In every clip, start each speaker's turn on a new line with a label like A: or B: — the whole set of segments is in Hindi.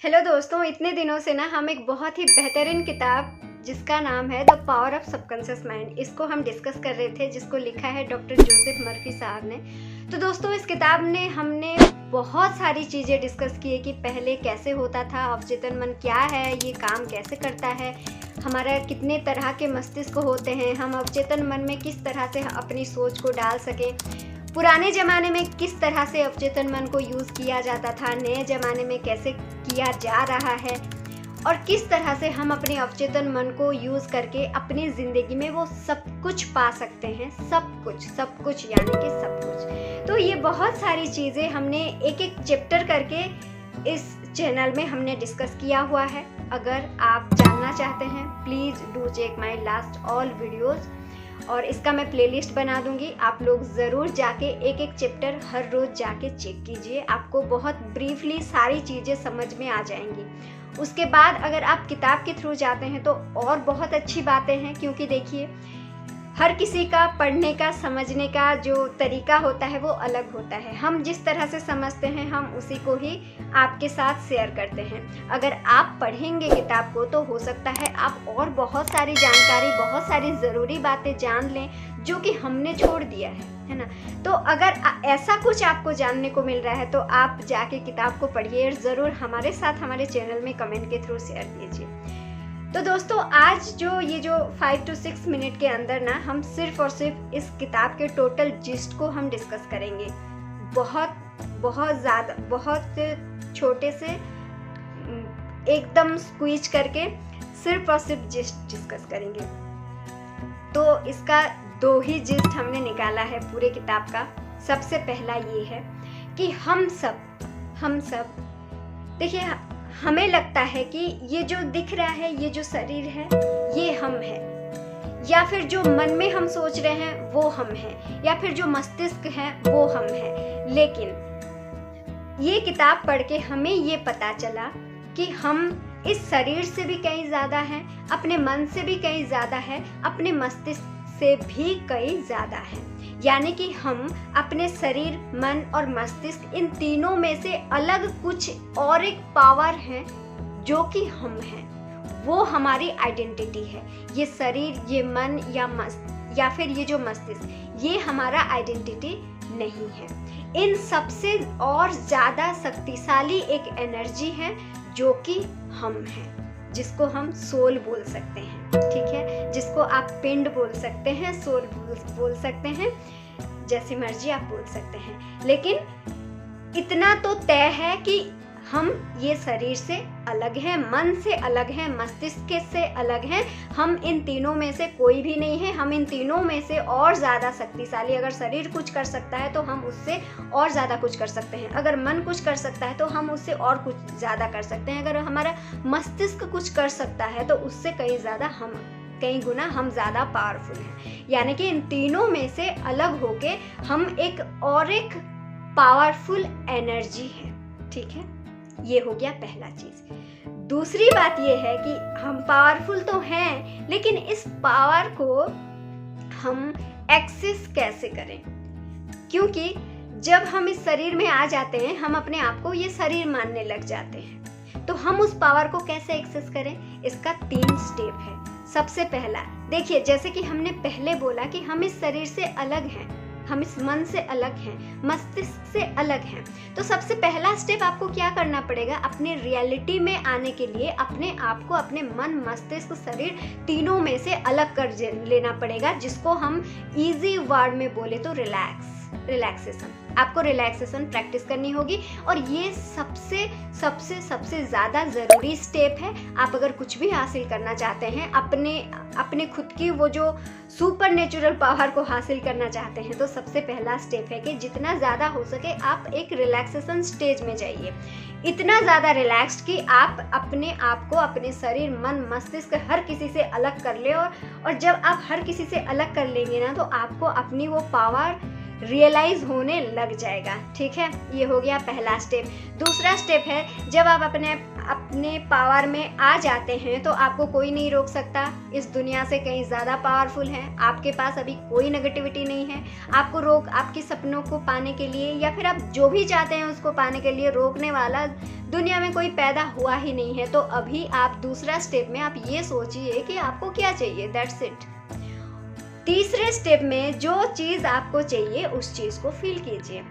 A: हेलो दोस्तों, इतने दिनों से ना हम एक बहुत ही बेहतरीन किताब जिसका नाम है the power of subconscious mind, इसको हम डिस्कस कर रहे थे, जिसको लिखा है डॉक्टर जोसेफ मर्फी साहब ने। तो दोस्तों, इस किताब ने हमने बहुत सारी चीज़ें डिस्कस की है कि पहले कैसे होता था, अवचेतन मन क्या है, ये काम कैसे करता है, हमारा कितने तरह के मस्तिष्क होते हैं, हम अवचेतन मन में किस तरह से अपनी सोच को डाल सकें, पुराने ज़माने में किस तरह से अवचेतन मन को यूज़ किया जाता था, नए ज़माने में कैसे किया जा रहा है और किस तरह से हम अपने अवचेतन मन को यूज़ करके अपनी ज़िंदगी में वो सब कुछ पा सकते हैं। सब कुछ यानी कि सब कुछ। तो ये बहुत सारी चीज़ें हमने एक एक चैप्टर करके इस चैनल में हमने डिस्कस किया हुआ है। अगर आप जानना चाहते हैं, please do check my last all videos, और इसका मैं प्लेलिस्ट बना दूंगी। आप लोग ज़रूर जाके एक एक चैप्टर हर रोज़ जाके चेक कीजिए, आपको बहुत ब्रीफली सारी चीज़ें समझ में आ जाएंगी। उसके बाद अगर आप किताब के थ्रू जाते हैं तो और बहुत अच्छी बातें हैं, क्योंकि देखिए हर किसी का पढ़ने का, समझने का जो तरीका होता है वो अलग होता है। हम जिस तरह से समझते हैं हम उसी को ही आपके साथ शेयर करते हैं। अगर आप पढ़ेंगे किताब को तो हो सकता है आप और बहुत सारी जानकारी, बहुत सारी ज़रूरी बातें जान लें जो कि हमने छोड़ दिया है ना। तो अगर ऐसा कुछ आपको जानने को मिल रहा है तो आप जाके किताब को पढ़िए और ज़रूर हमारे साथ हमारे चैनल में कमेंट के थ्रू शेयर कीजिए। तो दोस्तों, आज ये जो 5 to 6 मिनट के अंदर ना हम सिर्फ और सिर्फ इस किताब के टोटल जिस्ट को हम डिस्कस करेंगे। बहुत ज़्यादा, बहुत छोटे से एकदम स्क्वीज करके सिर्फ और सिर्फ जिस्ट डिस्कस करेंगे। तो इसका 2 ही जिस्ट हमने निकाला है पूरे किताब का। सबसे पहला ये है कि हम सब देखिए, हमें लगता है कि ये जो दिख रहा है, ये जो शरीर है, ये हम हैं, या फिर जो मन में हम सोच रहे हैं वो हम हैं, या फिर जो मस्तिष्क है वो हम हैं। लेकिन ये किताब पढ़ के हमें ये पता चला कि हम इस शरीर से भी कहीं ज़्यादा हैं, अपने मन से भी कहीं ज़्यादा है, अपने मस्तिष्क से भी कहीं ज़्यादा है। यानी कि हम अपने शरीर, मन और मस्तिष्क, इन तीनों में से अलग कुछ और एक पावर है जो कि हम हैं। वो हमारी आइडेंटिटी है। ये शरीर, ये मन या फिर ये जो मस्तिष्क, ये हमारा आइडेंटिटी नहीं है। इन सबसे और ज़्यादा शक्तिशाली एक एनर्जी है जो कि हम हैं, जिसको हम सोल बोल सकते हैं, ठीक है, जिसको आप पिंड बोल सकते हैं, सोल बोल सकते हैं, जैसी मर्जी आप बोल सकते हैं। लेकिन इतना तो तय है कि हम ये शरीर से अलग हैं, मन से अलग हैं, मस्तिष्क से अलग हैं। हम इन तीनों में से कोई भी नहीं है। हम इन तीनों में से और ज़्यादा शक्तिशाली, अगर शरीर कुछ कर सकता है तो हम उससे और ज़्यादा कुछ कर सकते हैं। अगर मन कुछ कर सकता है तो हम उससे और कुछ ज़्यादा कर सकते हैं। अगर हमारा मस्तिष्क कुछ कर सकता है तो उससे कई गुना हम ज़्यादा पावरफुल हैं। यानी कि इन तीनों में से अलग होके हम एक पावरफुल एनर्जी है, ठीक है। ये हो गया पहला चीज। दूसरी बात ये है कि हम पावरफुल तो हैं, लेकिन इस पावर को हम एक्सेस कैसे करें, क्योंकि जब हम इस शरीर में आ जाते हैं हम अपने आप को ये शरीर मानने लग जाते हैं। तो हम उस पावर को कैसे एक्सेस करें, इसका 3 स्टेप है। सबसे पहला, देखिए, जैसे कि हमने पहले बोला कि हम इस शरीर से अलग हैं, हम इस मन से अलग हैं, मस्तिष्क से अलग हैं। तो सबसे पहला स्टेप आपको क्या करना पड़ेगा, अपने रियलिटी में आने के लिए अपने आप को, अपने मन, मस्तिष्क, शरीर तीनों में से अलग कर लेना पड़ेगा, जिसको हम इजी वर्ड में बोले तो रिलैक्सेशन। आपको रिलैक्सेशन प्रैक्टिस करनी होगी, और ये सबसे ज़्यादा ज़रूरी स्टेप है। आप अगर कुछ भी हासिल करना चाहते हैं, अपने खुद की वो जो सुपर नेचुरल पावर को हासिल करना चाहते हैं, तो सबसे पहला स्टेप है कि जितना ज़्यादा हो सके आप एक रिलैक्सेशन स्टेज में जाइए। इतना ज़्यादा रिलैक्स्ड कि आप अपने आप को, अपने शरीर, मन, मस्तिष्क हर किसी से अलग कर ले, और जब आप हर किसी से अलग कर लेंगे ना, तो आपको अपनी वो पावर रियलाइज होने लग जाएगा, ठीक है। ये हो गया पहला स्टेप। दूसरा स्टेप है, जब आप अपने पावर में आ जाते हैं तो आपको कोई नहीं रोक सकता। इस दुनिया से कहीं ज़्यादा पावरफुल हैं। आपके पास अभी कोई नेगेटिविटी नहीं है। आपके सपनों को पाने के लिए, या फिर आप जो भी चाहते हैं उसको पाने के लिए रोकने वाला दुनिया में कोई पैदा हुआ ही नहीं है। तो अभी आप दूसरा स्टेप में आप ये सोचिए कि आपको क्या चाहिए, दैट्स इट। तीसरे स्टेप में जो चीज़ आपको चाहिए उस चीज़ को फील कीजिए,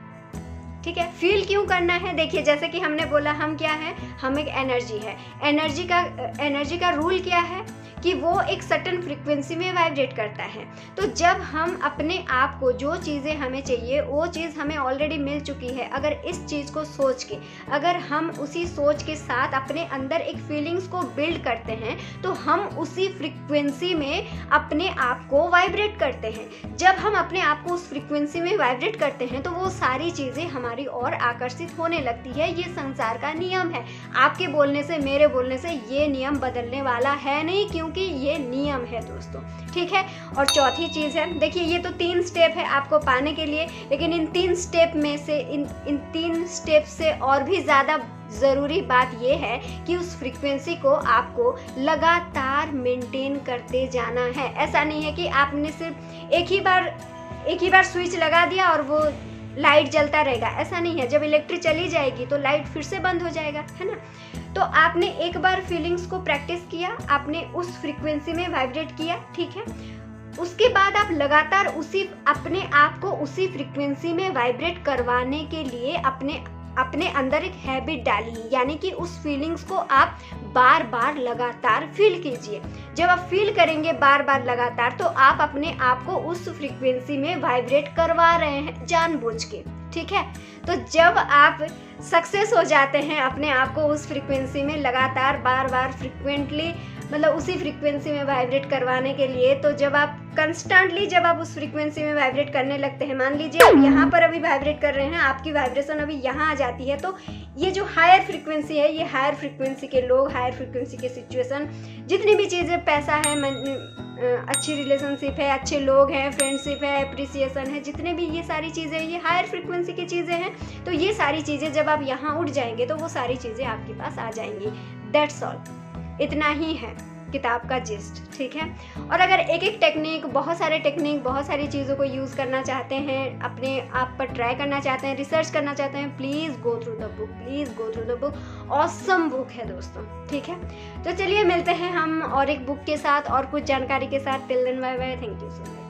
A: ठीक है। फील क्यों करना है, देखिए जैसे कि हमने बोला हम क्या है, हम एक एनर्जी है। एनर्जी का रूल क्या है कि वो एक सर्टेन फ्रीक्वेंसी में वाइब्रेट करता है। तो जब हम अपने आप को जो चीज़ें हमें चाहिए वो चीज़ हमें ऑलरेडी मिल चुकी है, अगर इस चीज़ को सोच के, अगर हम उसी सोच के साथ अपने अंदर एक फीलिंग्स को बिल्ड करते हैं तो हम उसी फ्रीक्वेंसी में अपने आप को वाइब्रेट करते हैं। जब हम अपने आप को उस फ्रीक्वेंसी में वाइब्रेट करते हैं तो वो सारी चीज़ें हमारी ओर आकर्षित होने लगती है। ये संसार का नियम है। आपके बोलने से, मेरे बोलने से ये नियम बदलने वाला है नहीं, क्योंकि ये नियम है दोस्तों, ठीक है। और चौथी चीज़ है, देखिए ये तो 3 स्टेप है आपको पाने के लिए, लेकिन इन 3 स्टेप में से इन 3 स्टेप से और भी ज़्यादा ज़रूरी बात ये है कि उस फ्रीक्वेंसी को आपको लगातार मेंटेन करते जाना है। ऐसा नहीं है कि आपने सिर्फ एक ही बार स्विच लगा दिया और वो लाइट जलता रहेगा, ऐसा नहीं है। जब इलेक्ट्रिक चली जाएगी तो लाइट फिर से बंद हो जाएगा, है ना। तो आपने एक बार फीलिंग्स को प्रैक्टिस किया, आपने उस फ्रीक्वेंसी में वाइब्रेट किया, ठीक है। उसके बाद आप लगातार अपने आप को उसी फ्रीक्वेंसी में वाइब्रेट करवाने के लिए अपने अंदर एक हैबिट डालिए, यानी कि उस फीलिंग्स को आप बार बार लगातार फील कीजिए। जब आप फील करेंगे बार बार लगातार तो आप अपने आप को उस फ्रीक्वेंसी में वाइब्रेट करवा रहे हैं जानबूझ के, ठीक है। तो जब आप सक्सेस हो जाते हैं अपने आप को उस फ्रीक्वेंसी में लगातार बार बार फ्रीक्वेंटली, मतलब उसी फ्रीक्वेंसी में वाइब्रेट करवाने के लिए, तो जब आप कंस्टेंटली जब आप उस फ्रीक्वेंसी में वाइब्रेट करने लगते हैं, मान लीजिए आप यहाँ पर अभी वाइब्रेट कर रहे हैं, आपकी वाइब्रेशन अभी यहाँ आ जाती है, तो ये जो हायर फ्रीक्वेंसी है, ये हायर फ्रीक्वेंसी के लोग, हायर फ्रीक्वेंसी के सिचुएशन, जितनी भी चीज़ें, पैसा है, अच्छी रिलेशनशिप है, अच्छे लोग हैं, फ्रेंडशिप है, अप्रिसिएशन है, जितने भी ये सारी चीज़ें, ये हायर फ्रीक्वेंसी की चीज़ें हैं। तो ये सारी चीज़ें जब आप यहाँ उठ जाएंगे तो वो सारी चीज़ें आपके पास आ जाएंगी। दैट्स ऑल, इतना ही है किताब का जिस्ट, ठीक है। और अगर एक टेक्निक, बहुत सारी चीज़ों को यूज़ करना चाहते हैं, अपने आप पर ट्राई करना चाहते हैं, रिसर्च करना चाहते हैं, please go through the book. Awesome book है दोस्तों, ठीक है। तो चलिए मिलते हैं हम और एक बुक के साथ और कुछ जानकारी के साथ। Till then bye bye, thank you so much.